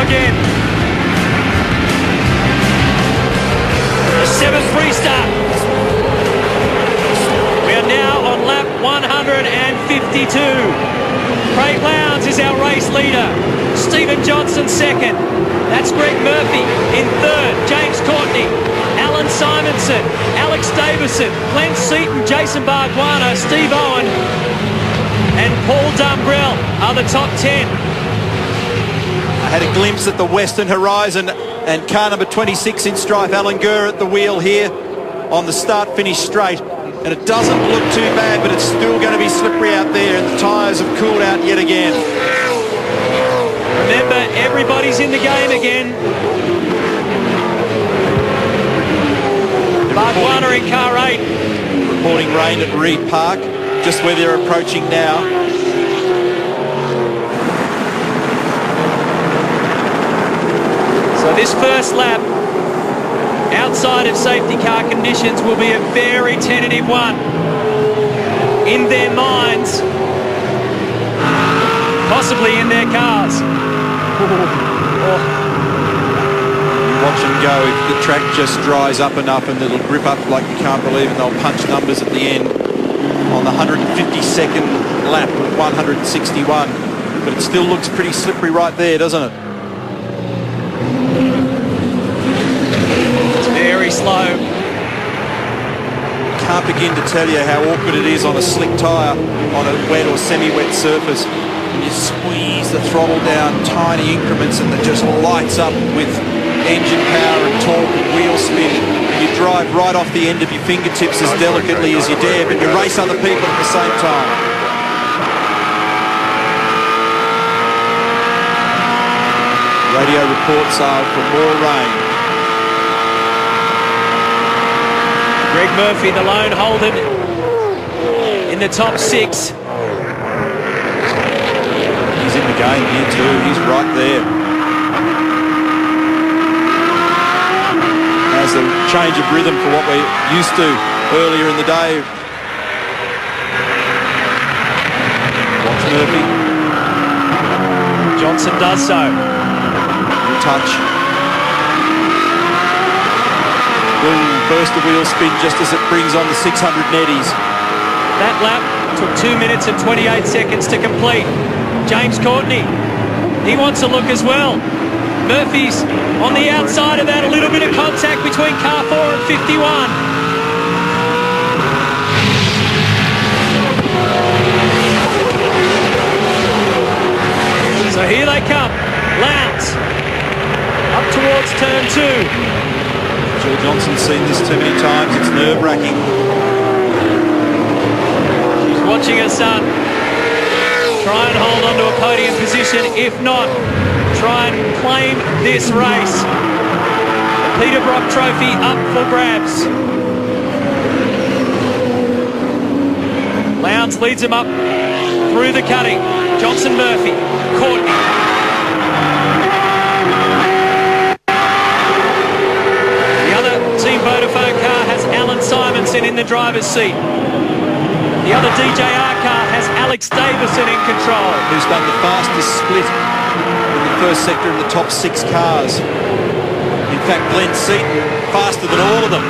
again. The 7th restart. We are now on lap 152. Craig Lowndes is our race leader. Stephen Johnson second. That's Greg Murphy in third. James Courtney, Allen Simonsen, Alex Davison, Glenn Seaton, Jason Barguana, Steve Owen and Paul Dumbrell are the top 10. I had a glimpse at the western horizon and car number 26 in strife, Alan Gurr at the wheel here on the start-finish straight. And it doesn't look too bad, but it's still going to be slippery out there, and the tyres have cooled out yet again. Remember, everybody's in the game again. Barguana in car 8. Reporting rain at Reed Park, just where they're approaching now. So this first lap, outside of safety car conditions, will be a very tentative one. In their minds, possibly in their cars. Watch them go. If the track just dries up enough and it'll grip up like you can't believe, and they'll punch numbers at the end on the 152nd lap of 161. But it still looks pretty slippery right there, doesn't it? Very slow. Can't begin to tell you how awkward it is on a slick tyre on a wet or semi-wet surface. And you squeeze the throttle down tiny increments and it just lights up with engine power and torque and wheel spin. And you drive right off the end of your fingertips as delicately as you dare, but you race other people at the same time. Radio reports are for more rain. Greg Murphy, the lone Holden, in the top 6. He's in the game here too. He's right there. Has a change of rhythm for what we're used to earlier in the day. Watch Murphy. Johnson does so. Touch. Boom, burst the wheel spin just as it brings on the 600 netties. That lap took 2 minutes and 28 seconds to complete. James Courtney, he wants a look as well. Murphy's on the outside of that, a little bit of contact between car 4 and 51. So here they come. Lowndes up towards turn 2. Jill Johnson's seen this too many times. It's nerve-wracking. She's watching her son try and hold on to a podium position. If not, try and claim this race. The Peter Brock Trophy up for grabs. Lowndes leads him up through the cutting. Johnson, Murphy, Courtney. Team Vodafone car has Allen Simonsen in the driver's seat. The other DJR car has Alex Davison in control. Who's done the fastest split in the first sector of the top 6 cars. In fact, Glenn Seaton faster than all of them.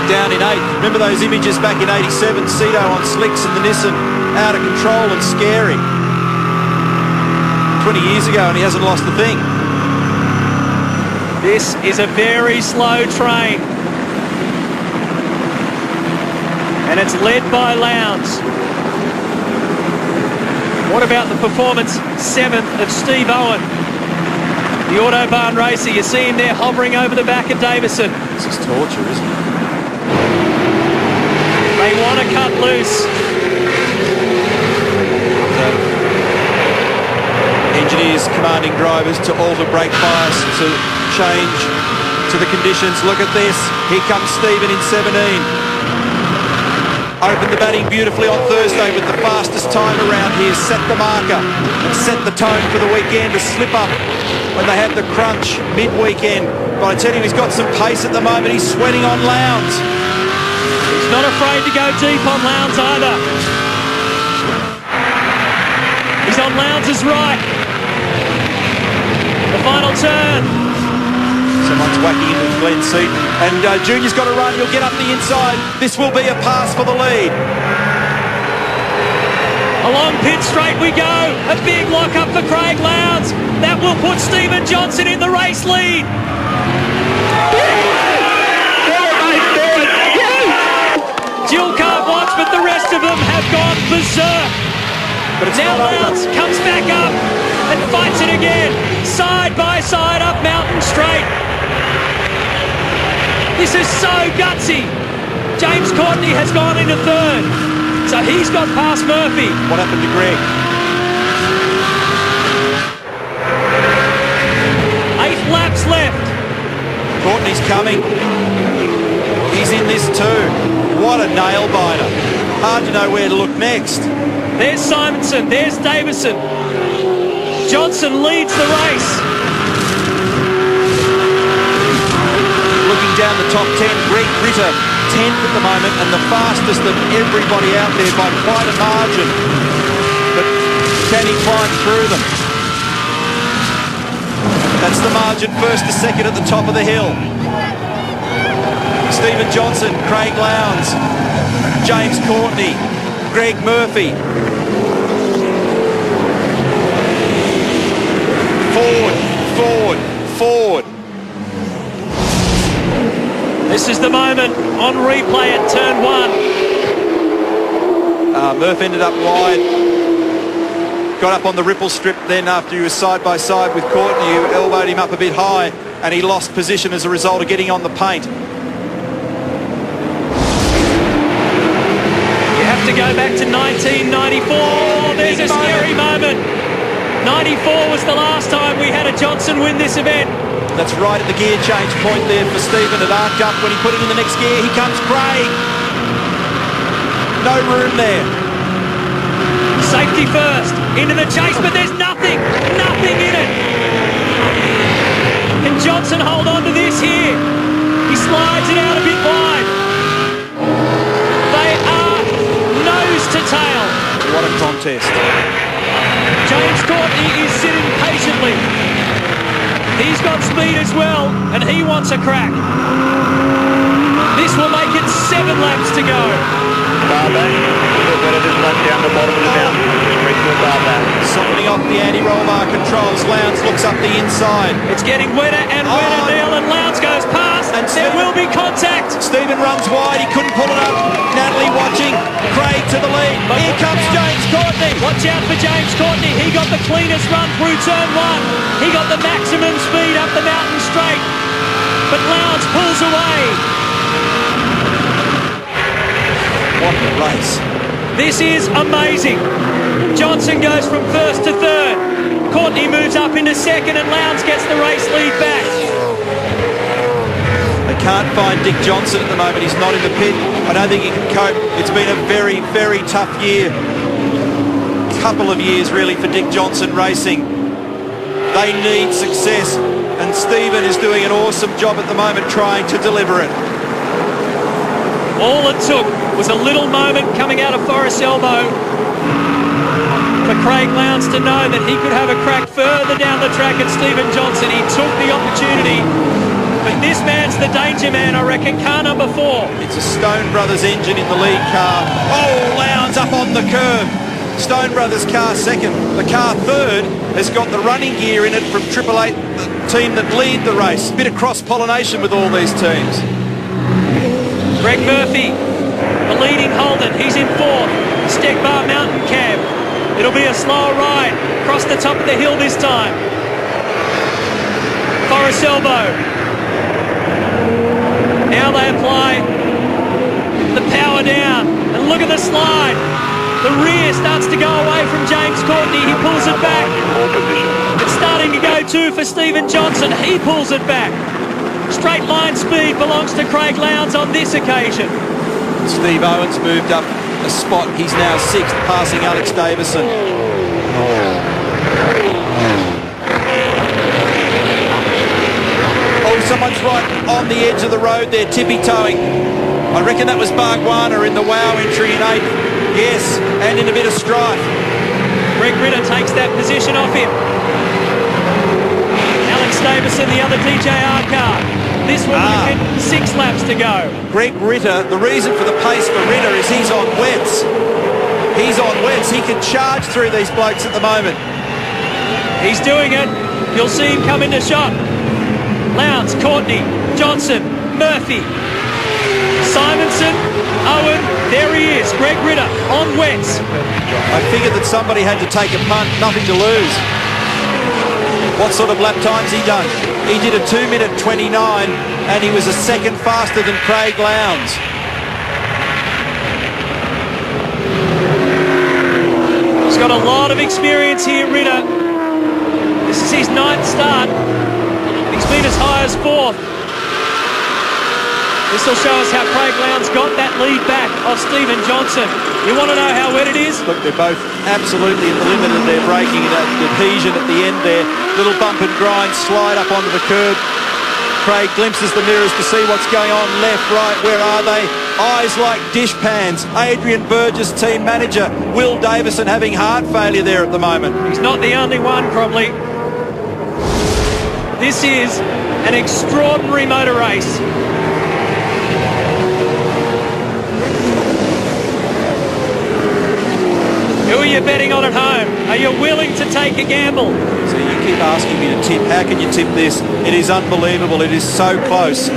Down in 8th. Remember those images back in 87? Cedo on slicks and the Nissan out of control and scary. 20 years ago and he hasn't lost a thing. This is a very slow train. And it's led by Lowndes. What about the performance 7th of Steve Owen? The Autobahn racer, you see him there hovering over the back of Davison. This is torture, isn't it? They want to cut loose. Engineers commanding drivers to alter brake bias to change to the conditions. Look at this. Here comes Stephen in 17. Opened the batting beautifully on Thursday with the fastest time around here. Set the marker and set the tone for the weekend. To slip up when they had the crunch mid-weekend. But I tell you, he's got some pace at the moment. He's sweating on Lowndes. He's not afraid to go deep on Lowndes either. He's on Lowndes' right. The final turn. Someone's whacking into Glenn Seaton. And Junior's got to run. He'll get up the inside. This will be a pass for the lead. Along pit straight we go. A big lock up for Craig Lowndes. That will put Stephen Johnson in the race lead. Jill can't watch, but the rest of them have gone berserk. But it's now Lowndes comes back up and fights it again. Side by side up Mountain Straight. This is so gutsy. James Courtney has gone into third. So he's got past Murphy. What happened to Greg? 8 laps left. Courtney's coming. He's in this too. What a nail biter. Hard to know where to look next. There's Simonsen. There's Davison. Johnson leads the race. Looking down the top 10, Greg Ritter 10th at the moment and the fastest of everybody out there by quite a margin. But can he climb through them? That's the margin, first to second at the top of the hill. Stephen Johnson, Craig Lowndes, James Courtney, Greg Murphy. Forward, forward, forward. This is the moment on replay at turn 1. Murph ended up wide. Got up on the ripple strip then after he was side by side with Courtney, who elbowed him up a bit high, and he lost position as a result of getting on the paint. You have to go back to 1994. There's a scary moment. 94 was the last time we had a Johnson win this event. That's right at the gear change point there for Stephen. It arced up when he put it in the next gear. He comes Craig. No room there. Safety first. Into the chase, but there's nothing in it. Can Johnson hold on to this here? He slides it out a bit wide. They are nose to tail. What a contest. James Courtney is sitting patiently. He's got speed as well, and he wants a crack. This will make it 7 laps to go. Bar back. Look what it is left down the bottom of the mountain. Straight to a bar back. Softening off the anti-roll bar controls. Lowndes looks up the inside. It's getting wetter and wetter, Neil, and Lowndes goes past. And there will be contact. Stephen runs wide. He couldn't pull it up. Natalie watching. Craig to the lead. Here comes James Courtney. Watch out for James Courtney. He got the cleanest run through turn 1. He got the maximum speed up the mountain straight. But Lowndes pulls away. What a race. This is amazing. Johnson goes from first to third. Courtney moves up into second and Lowndes gets the race lead back. They can't find Dick Johnson at the moment. He's not in the pit. I don't think he can cope. It's been a very, very tough year. Couple of years really for Dick Johnson Racing. They need success and Stephen is doing an awesome job at the moment trying to deliver it. All it took was a little moment coming out of Forest Elbow for Craig Lowndes to know that he could have a crack further down the track at Stephen Johnson. He took the opportunity. But this man's the danger man, I reckon, car number 4. It's a Stone Brothers engine in the lead car. Oh, Lowndes up on the curve. Stone Brothers car second. The car third has got the running gear in it from Triple Eight, the team that lead the race. Bit of cross-pollination with all these teams. Greg Murphy, the leading Holden. He's in 4th. Stegbar Mountain Cab. It'll be a slower ride. Across the top of the hill this time. Forest Elbow. Now they apply the power down. And look at the slide. The rear starts to go away from James Courtney. He pulls it back. It's starting to go too for Stephen Johnson. He pulls it back. Straight line speed belongs to Craig Lowndes on this occasion. Steve Owens moved up a spot. He's now 6th, passing Alex Davison. Oh, someone's right on the edge of the road there, tippy-toeing. I reckon that was Bargwana in the WOW entry in 8th. Yes, and in a bit of strife. Greg Ritter takes that position off him. Davison, the other DJR car. This one with 6 laps to go. Greg Ritter, the reason for the pace for Ritter is he's on wets. He's on wets. He can charge through these blokes at the moment. He's doing it. You'll see him come into shot. Lowndes, Courtney, Johnson, Murphy, Simonsen, Owen, there he is, Greg Ritter on wets. I figured that somebody had to take a punt, nothing to lose. What sort of lap time's he done? He did a 2:29 and he was a second faster than Craig Lowndes. He's got a lot of experience here, Ritter. This is his 9th start. He's been as high as 4th. This will show us how Craig Lowndes got that lead back of Stephen Johnson. You want to know how wet it is? Look, they're both absolutely at the limit of their braking and adhesion at the end there. Little bump and grind, slide up onto the curb. Craig glimpses the mirrors to see what's going on. Left, right, where are they? Eyes like dishpans. Adrian Burgess, team manager. Will Davison having heart failure there at the moment. He's not the only one, probably. This is an extraordinary motor race. Who are you betting on at home? Are you willing to take a gamble? So you keep asking me to tip. How can you tip this? It is unbelievable. It is so close.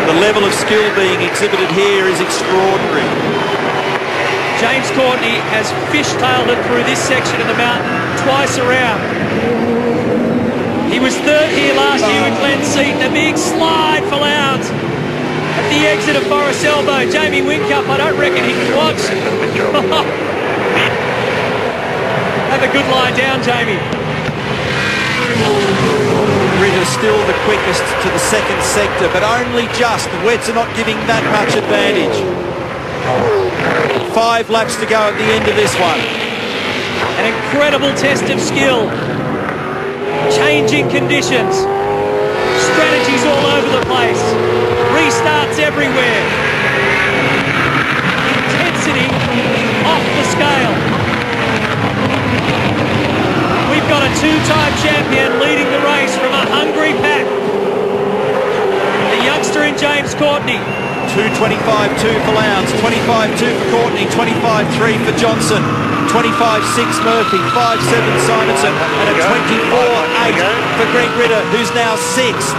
The level of skill being exhibited here is extraordinary. James Courtney has fishtailed it through this section of the mountain twice around. He was 3rd here last year with Glenn Seaton. A big slide for Lowndes. At the exit of Forest Elbow, Jamie Whincup, I don't reckon he can watch. Have a good lie down, Jamie. Ritter still the quickest to the second sector, but only just. The wets are not giving that much advantage. 5 laps to go at the end of this one. An incredible test of skill. Changing conditions. Strategies all over the place. Restarts everywhere. Intensity off the scale. We've got a 2-time champion leading the race from a hungry pack. The youngster in James Courtney. 2:25.2 for Lowndes, 25.2 for Courtney, 25.3 for Johnson, 25.6 Murphy, 5.7 Simonsen, and a 24.8 for Greg Ritter, who's now 6th.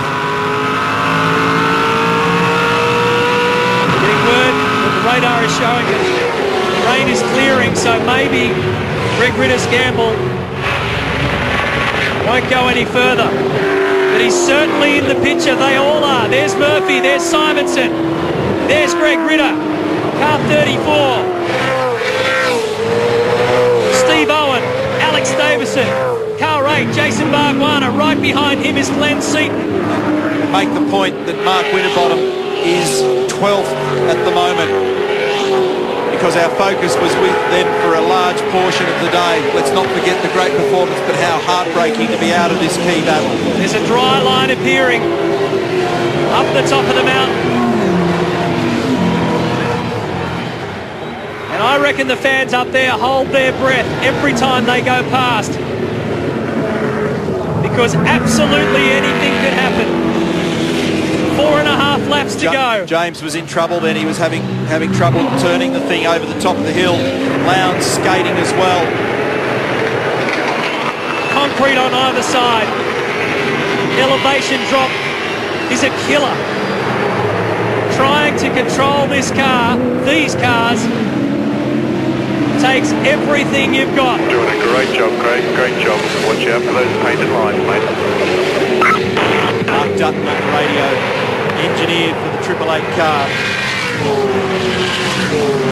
Getting word that the radar is showing that rain is clearing, so maybe Greg Ritter's gamble won't go any further. But he's certainly in the picture. They all are. There's Murphy, there's Simonsen, there's Greg Ritter, car 34. Steve Owen, Alex Davison, car 8, Jason Barguana. Right behind him is Glenn Seaton. Make the point that Mark Winterbottom is 12th at the moment, because our focus was with them for a large portion of the day. Let's not forget the great performance, but how heartbreaking to be out of this key battle. There's a dry line appearing up the top of the mountain. And I reckon the fans up there hold their breath every time they go past, because absolutely anything could happen. 4.5 laps to go. James was in trouble then. He was having trouble turning the thing over the top of the hill. Lowndes skating as well. Concrete on either side. Elevation drop is a killer. Trying to control this car, these cars, takes everything you've got. Doing a great job, Craig. Great job. Watch out for those painted lines, mate. Mark Dutton on the radio, engineered for the 888 car.